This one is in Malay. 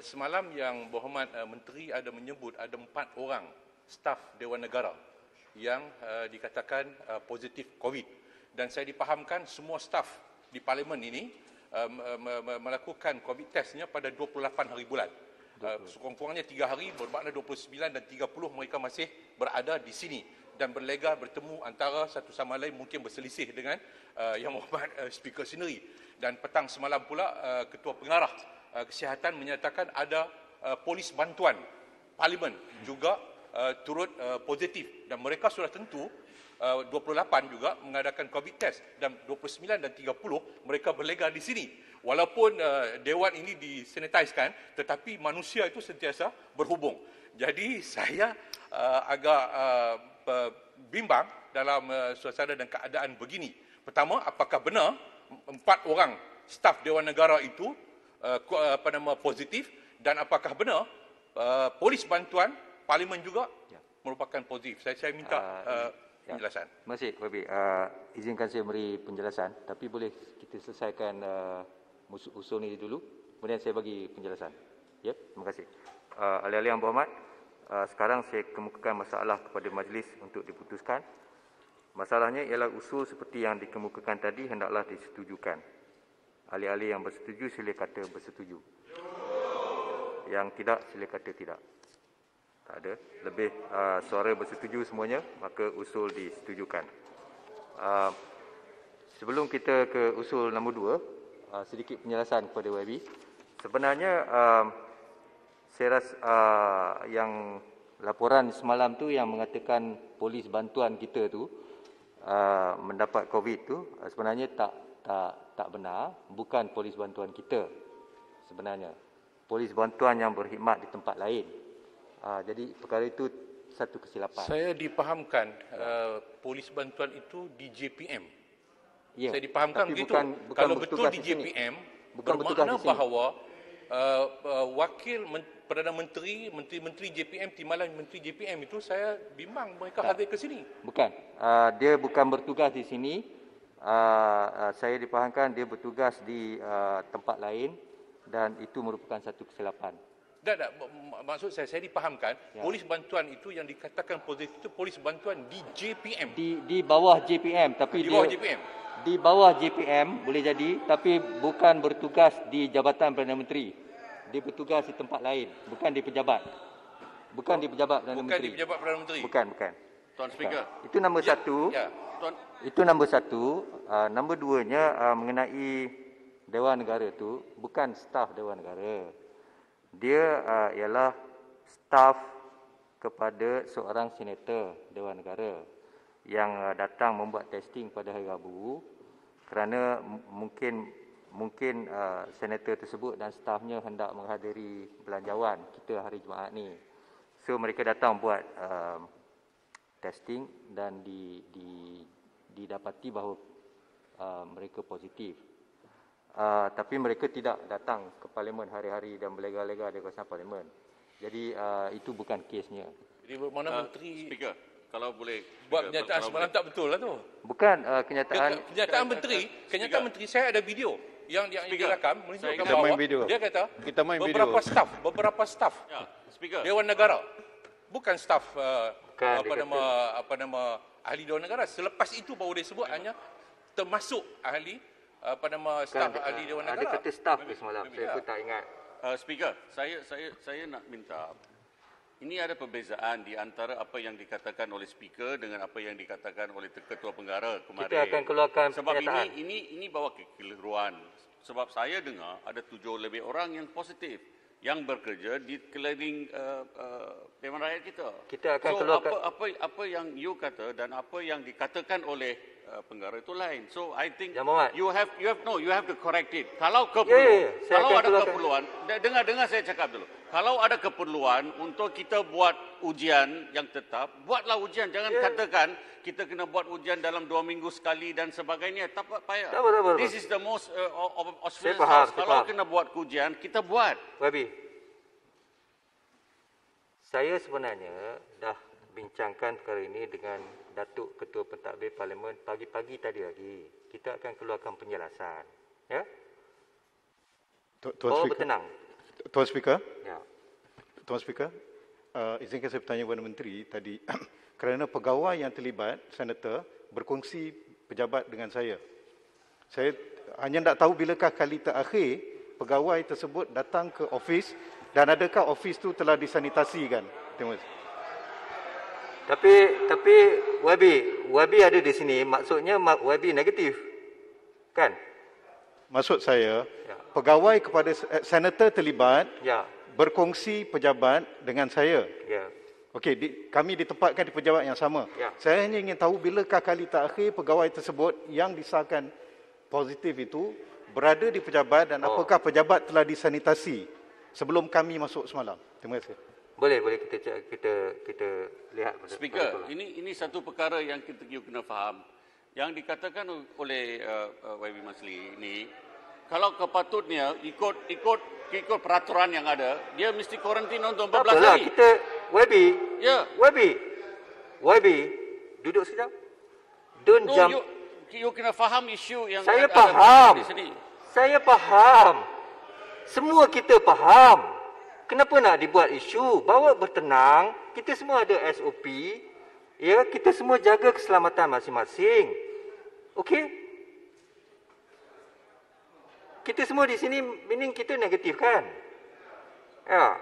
semalam yang Berhormat Menteri ada menyebut ada 4 orang staf Dewan Negara yang dikatakan positif COVID. Dan saya dipahamkan semua staf di Parlimen ini melakukan COVID testnya pada 28 hari bulan. Sekurang-kurangnya 3 hari, bermakna 29 dan 30 mereka masih berada di sini dan berlega bertemu antara satu sama lain, mungkin berselisih dengan Yang Berhormat Speaker sendiri. Dan petang semalam pula Ketua Pengarah Kesihatan menyatakan ada polis bantuan Parlimen juga turut positif dan mereka sudah tentu 28 juga mengadakan COVID test dan 29 dan 30 mereka berlega di sini. Walaupun dewan ini disanitizekan, tetapi manusia itu sentiasa berhubung. Jadi saya agak bimbang dalam suasana dan keadaan begini. Pertama, apakah benar 4 orang staf Dewan Negara itu positif, dan apakah benar polis bantuan Parlimen juga merupakan positif? Saya minta penjelasan. Terima kasih, Wabi. Izinkan saya beri penjelasan, tapi boleh kita selesaikan usul ini dulu, kemudian saya bagi penjelasan. Ya, terima kasih. Ahli-ahli yang berhormat, sekarang saya kemukakan masalah kepada majlis untuk diputuskan. Masalahnya ialah usul seperti yang dikemukakan tadi hendaklah disetujukan. Ahli-ahli yang bersetuju sila kata bersetuju. Yang tidak sila kata tidak. Tak ada. Lebih suara bersetuju semuanya, maka usul disetujukan. Sebelum kita ke usul nombor 2, sedikit penjelasan kepada YB. Sebenarnya saya rasa yang laporan semalam tu yang mengatakan polis bantuan kita tu mendapat COVID tu sebenarnya tak benar, bukan polis bantuan kita sebenarnya. Polis bantuan yang berkhidmat di tempat lain. Jadi perkara itu satu kesilapan. Saya dipahamkan polis bantuan itu di JPM. Ya, saya dipahamkan begitu. Bukan kalau betul di JPM, bermakna bahawa Perdana Menteri, Menteri JPM, timbalan Menteri JPM itu saya bimbang mereka hadir ke sini. Bukan. Dia bukan bertugas di sini. Saya dipahamkan dia bertugas di tempat lain dan itu merupakan satu kesilapan. Tak, maksud saya dipahamkan polis bantuan itu yang dikatakan positif itu polis bantuan di JPM. Di bawah JPM, tapi di bawah JPM. Di bawah JPM boleh jadi, tapi bukan bertugas di Jabatan Perdana Menteri. Dia bertugas di tempat lain, bukan di pejabat. Bukan di pejabat Perdana Menteri. Bukan di pejabat Perdana Menteri. Bukan. Tuan Speaker. Itu nombor satu. Ya. Itu nombor satu. Nombor duanya mengenai Dewan Negara itu bukan staf Dewan Negara. Dia ialah staf kepada seorang senator Dewan Negara yang datang membuat testing pada hari Rabu kerana mungkin senator tersebut dan stafnya hendak menghadiri belanjawan kita hari Jumaat ni. So mereka datang buat testing dan didapati bahawa mereka positif. Tapi mereka tidak datang ke Parlimen hari-hari dan berlega-lega di kawasan Parlimen. Jadi itu bukan kesnya. Jadi mana Menteri Speaker, kalau boleh buat kenyataan semalam tak betul lah tu. Bukan kenyataan. Kenyataan Menteri saya ada video yang direkam menunjukkan kita bahawa main video. dia kata Kita main beberapa staf Ya, Speaker. Dewan Negara, bukan staf Bukan, apa nama ahli Dewan Negara. Selepas itu baru dia sebut hanya termasuk ahli staf ahli Dewan Negara. Ada kata staf ke semalam, saya pun tak ingat. Speaker, saya nak minta, ini ada perbezaan di antara apa yang dikatakan oleh Speaker dengan apa yang dikatakan oleh Ketua Pengarah kemarin. Kita akan keluarkan sebab pernyataan. ini bawa kekeliruan. Sebab saya dengar ada 7 lebih orang yang positif yang bekerja di keliling Dewan Rakyat kita. Kita akan keluarkan apa yang you kata dan apa yang dikatakan oleh pengarah itu lain. So I think Jamaat. you have to correct it. Kalau keperluan, kalau ada keperluan, dengar saya cakap dulu. Kalau ada keperluan untuk kita buat ujian yang tetap, buatlah ujian. Jangan katakan kita kena buat ujian dalam 2 minggu sekali dan sebagainya. Tak payah. This is the most auspicious. Kalau kena buat ujian, kita buat. Wabi, saya sebenarnya dah bincangkan perkara ini dengan Datuk Ketua Pentadbir Parlimen pagi-pagi tadi lagi. Kita akan keluarkan penjelasan. Ya? Tuan Speaker. Bertenang. Tuan Speaker, Ya. Tuan Speaker, izinkan saya bertanya kepada Menteri tadi kerana pegawai yang terlibat, senator, berkongsi pejabat dengan saya. Saya hanya nak tahu bilakah kali terakhir pegawai tersebut datang ke ofis dan adakah ofis tu telah disanitasikan. Terima kasih. Tapi YB ada di sini, maksudnya YB negatif. Kan? Maksud saya, Ya. pegawai kepada senator terlibat Ya. berkongsi pejabat dengan saya. Ya. Okey, kami ditempatkan di pejabat yang sama. Ya. Saya hanya ingin tahu bilakah kali terakhir pegawai tersebut yang disahkan positif itu berada di pejabat dan apakah pejabat telah disanitasi sebelum kami masuk semalam. Terima kasih. Boleh kita lihat. Speaker, ini satu perkara yang kita kena faham. Yang dikatakan oleh YB Masli ini, kalau kepatutnya ikut peraturan yang ada, dia mesti kuarantin untuk 14 Apalah, hari. kita YB. Ya. YB, duduk sekejap. Don't No, jump. you kena faham isu yang Saya ada faham. di sini. Saya faham. Semua kita faham. Kenapa nak dibuat isu? Bawa bertenang. Kita semua ada SOP. Ya, kita semua jaga keselamatan masing-masing. Okey? Kita semua di sini meaning kita negatif kan? Ya.